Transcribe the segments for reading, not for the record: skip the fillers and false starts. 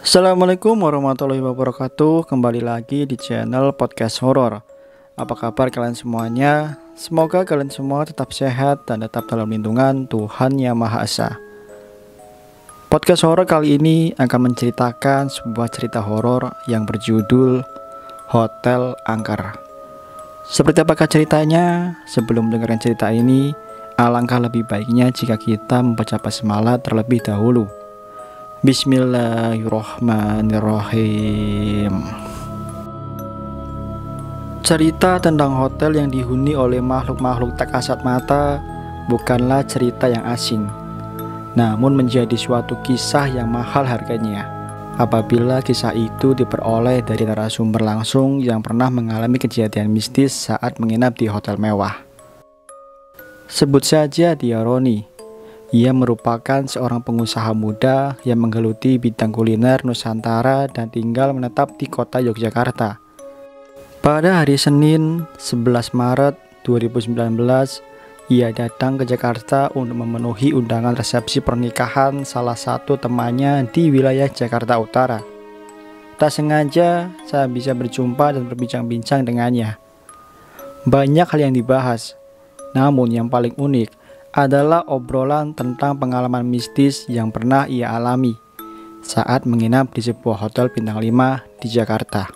Assalamualaikum warahmatullahi wabarakatuh. Kembali lagi di channel podcast horor. Apa kabar kalian semuanya? Semoga kalian semua tetap sehat dan tetap dalam lindungan Tuhan Yang Maha Esa. Podcast horor kali ini akan menceritakan sebuah cerita horor yang berjudul Hotel Angker. Seperti apakah ceritanya? Sebelum dengerin cerita ini, alangkah lebih baiknya jika kita membaca basmalah terlebih dahulu. Bismillahirrahmanirrahim. Cerita tentang hotel yang dihuni oleh makhluk-makhluk tak kasat mata bukanlah cerita yang asing, namun menjadi suatu kisah yang mahal harganya apabila kisah itu diperoleh dari narasumber langsung yang pernah mengalami kejadian mistis saat menginap di hotel mewah. Sebut saja dia Roni. Ia merupakan seorang pengusaha muda yang menggeluti bidang kuliner Nusantara dan tinggal menetap di kota Yogyakarta. Pada hari Senin 11 Maret 2019, ia datang ke Jakarta untuk memenuhi undangan resepsi pernikahan salah satu temannya di wilayah Jakarta Utara. Tak sengaja, saya bisa berjumpa dan berbincang-bincang dengannya. Banyak hal yang dibahas, namun yang paling unik adalah obrolan tentang pengalaman mistis yang pernah ia alami saat menginap di sebuah hotel bintang 5 di Jakarta.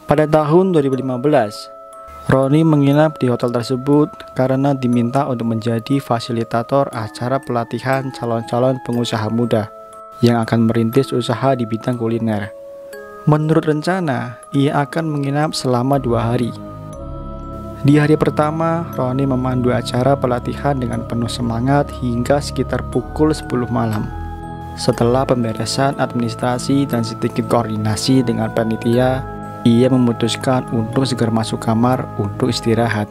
Pada tahun 2015, Roni menginap di hotel tersebut karena diminta untuk menjadi fasilitator acara pelatihan calon-calon pengusaha muda yang akan merintis usaha di bidang kuliner. Menurut rencana, ia akan menginap selama 2 hari. Di hari pertama, Roni memandu acara pelatihan dengan penuh semangat hingga sekitar pukul 10 malam. Setelah pemberesan administrasi dan sedikit koordinasi dengan panitia, ia memutuskan untuk segera masuk kamar untuk istirahat.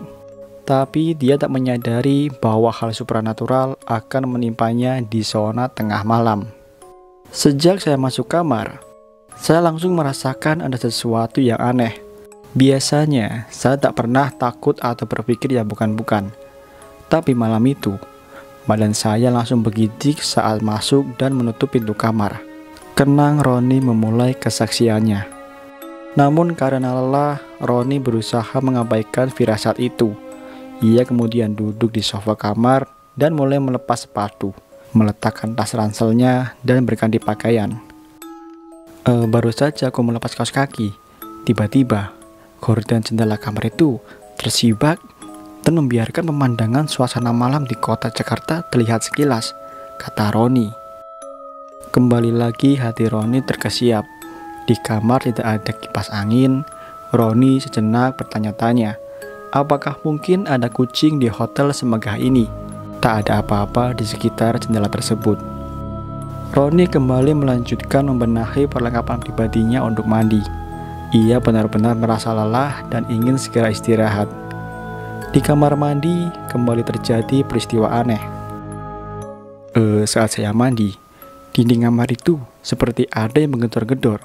Tapi dia tak menyadari bahwa hal supranatural akan menimpanya di zona tengah malam. Sejak saya masuk kamar, saya langsung merasakan ada sesuatu yang aneh. Biasanya, saya tak pernah takut atau berpikir yang bukan-bukan. Tapi malam itu, badan saya langsung bergidik saat masuk dan menutup pintu kamar. Kenang Roni memulai kesaksiannya. Namun karena lelah, Roni berusaha mengabaikan firasat itu. Ia kemudian duduk di sofa kamar dan mulai melepas sepatu, meletakkan tas ranselnya, dan berganti pakaian. Baru saja aku melepas kaos kaki, tiba-tiba gorden jendela kamar itu tersibak dan membiarkan pemandangan suasana malam di kota Jakarta terlihat sekilas, kata Roni. Kembali lagi hati Roni terkesiap. Di kamar tidak ada kipas angin. Roni sejenak bertanya-tanya, apakah mungkin ada kucing di hotel semegah ini? Tak ada apa-apa di sekitar jendela tersebut. Roni kembali melanjutkan membenahi perlengkapan pribadinya untuk mandi. Ia benar-benar merasa lelah dan ingin segera istirahat. Di kamar mandi kembali terjadi peristiwa aneh. Saat saya mandi, dinding kamar itu seperti ada yang menggedor-gedor.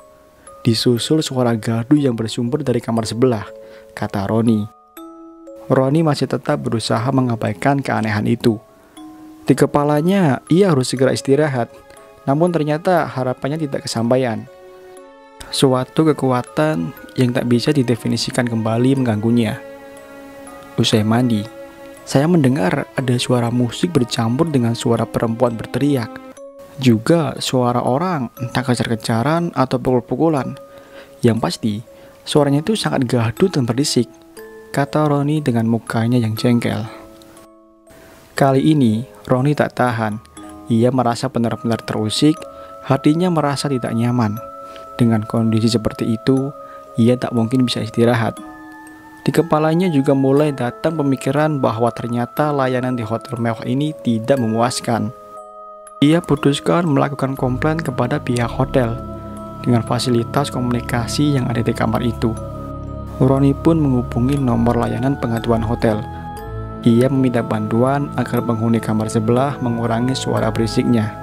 Disusul suara gaduh yang bersumber dari kamar sebelah, kata Roni. Roni masih tetap berusaha mengabaikan keanehan itu. Di kepalanya, ia harus segera istirahat, namun ternyata harapannya tidak kesampaian. Suatu kekuatan yang tak bisa didefinisikan kembali mengganggunya. Usai mandi, saya mendengar ada suara musik bercampur dengan suara perempuan berteriak. Juga suara orang, entah kejar-kejaran atau pukul-pukulan. Yang pasti, suaranya itu sangat gaduh dan berisik, kata Roni dengan mukanya yang jengkel. Kali ini, Roni tak tahan. Ia merasa benar-benar terusik, hatinya merasa tidak nyaman. Dengan kondisi seperti itu, ia tak mungkin bisa istirahat. Di kepalanya juga mulai datang pemikiran bahwa ternyata layanan di hotel mewah ini tidak memuaskan. Ia putuskan melakukan komplain kepada pihak hotel dengan fasilitas komunikasi yang ada di kamar itu. Roni pun menghubungi nomor layanan pengaduan hotel. Ia meminta bantuan agar penghuni kamar sebelah mengurangi suara berisiknya.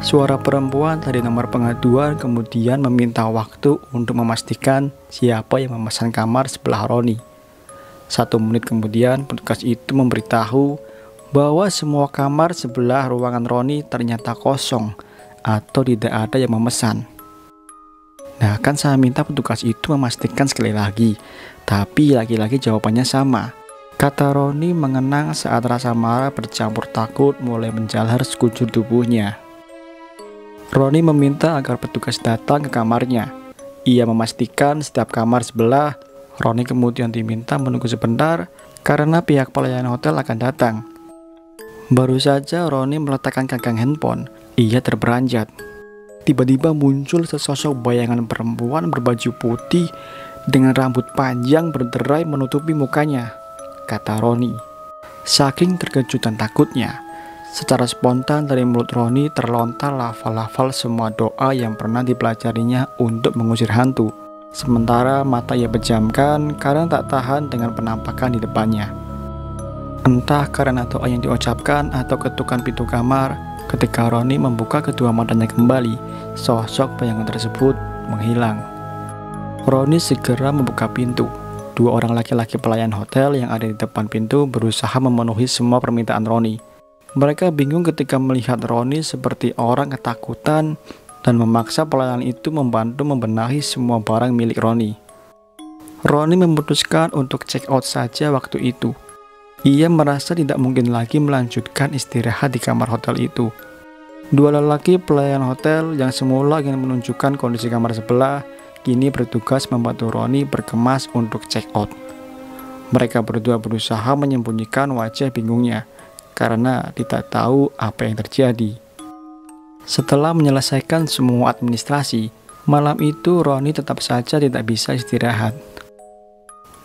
Suara perempuan dari nomor pengaduan kemudian meminta waktu untuk memastikan siapa yang memesan kamar sebelah Roni. 1 menit kemudian petugas itu memberitahu bahwa semua kamar sebelah ruangan Roni ternyata kosong atau tidak ada yang memesan. Nah, kan saya minta petugas itu memastikan sekali lagi, tapi lagi-lagi jawabannya sama. Kata Roni mengenang saat rasa marah bercampur takut mulai menjalar sekujur tubuhnya. Roni meminta agar petugas datang ke kamarnya. Ia memastikan setiap kamar sebelah. Roni kemudian diminta menunggu sebentar karena pihak pelayanan hotel akan datang. Baru saja Roni meletakkan gagang handphone, ia terberanjat. Tiba-tiba muncul sesosok bayangan perempuan berbaju putih dengan rambut panjang berderai menutupi mukanya, kata Roni. Saking terkejut dan takutnya, secara spontan dari mulut Roni terlontar lafal-lafal semua doa yang pernah dipelajarinya untuk mengusir hantu. Sementara mata ia pejamkan karena tak tahan dengan penampakan di depannya. Entah karena doa yang diucapkan atau ketukan pintu kamar, ketika Roni membuka kedua matanya kembali, sosok bayangan tersebut menghilang. Roni segera membuka pintu. Dua orang laki-laki pelayan hotel yang ada di depan pintu berusaha memenuhi semua permintaan Roni. Mereka bingung ketika melihat Roni seperti orang ketakutan dan memaksa pelayan itu membantu membenahi semua barang milik Roni. Roni memutuskan untuk check out saja waktu itu. Ia merasa tidak mungkin lagi melanjutkan istirahat di kamar hotel itu. Dua lelaki pelayan hotel yang semula ingin menunjukkan kondisi kamar sebelah, kini bertugas membantu Roni berkemas untuk check out. Mereka berdua berusaha menyembunyikan wajah bingungnya, karena tidak tahu apa yang terjadi. Setelah menyelesaikan semua administrasi, malam itu Roni tetap saja tidak bisa istirahat.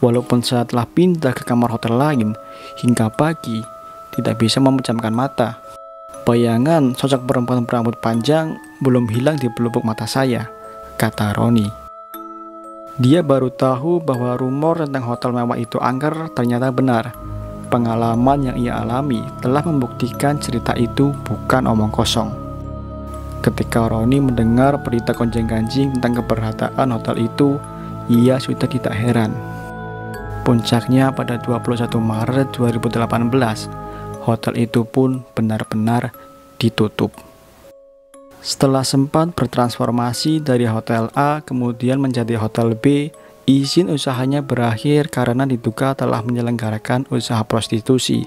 Walaupun setelah pindah ke kamar hotel lain, hingga pagi tidak bisa memejamkan mata. Bayangan sosok perempuan berambut panjang belum hilang di pelupuk mata saya, kata Roni. Dia baru tahu bahwa rumor tentang hotel mewah itu angker ternyata benar. Pengalaman yang ia alami telah membuktikan cerita itu bukan omong kosong. Ketika Roni mendengar berita gonjang-ganjing tentang keberadaan hotel itu, ia sudah tidak heran. Puncaknya pada 21 Maret 2018, hotel itu pun benar-benar ditutup. Setelah sempat bertransformasi dari Hotel A kemudian menjadi Hotel B, izin usahanya berakhir karena diduga telah menyelenggarakan usaha prostitusi.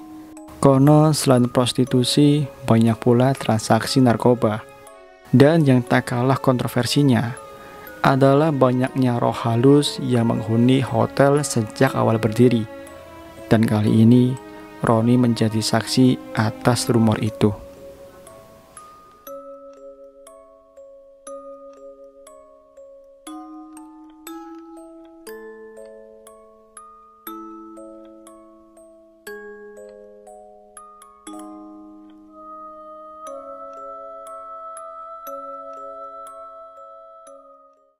Konon selain prostitusi, banyak pula transaksi narkoba. Dan yang tak kalah kontroversinya adalah banyaknya roh halus yang menghuni hotel sejak awal berdiri. Dan kali ini, Roni menjadi saksi atas rumor itu.